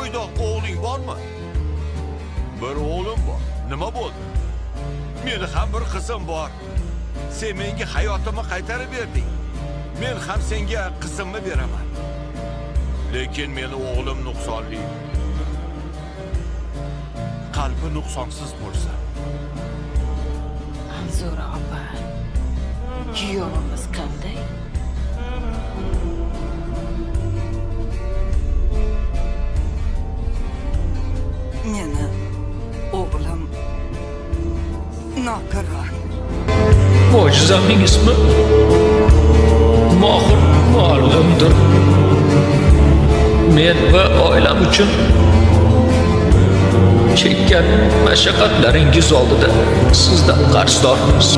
bo'ydoq o'g'ling bormi? Bir o'g'lim bor. Nima bo'ldi? Meni ham bir qizim bor. Sen menga hayotimni qaytarib berding. Men ham senga qizimni beraman. Lekin meni o'g'lim nuqsonli. Qalbi nuqsonsiz bo'lsa. Manzura opa, kuyovimiz qanday? Meni o'g'lim nogiron. Mo'jizamning ismi Mohir muallimdir. Men va oilam uchun chekkan mashaqqatlaringiz oldida sizdan qarzdormiz.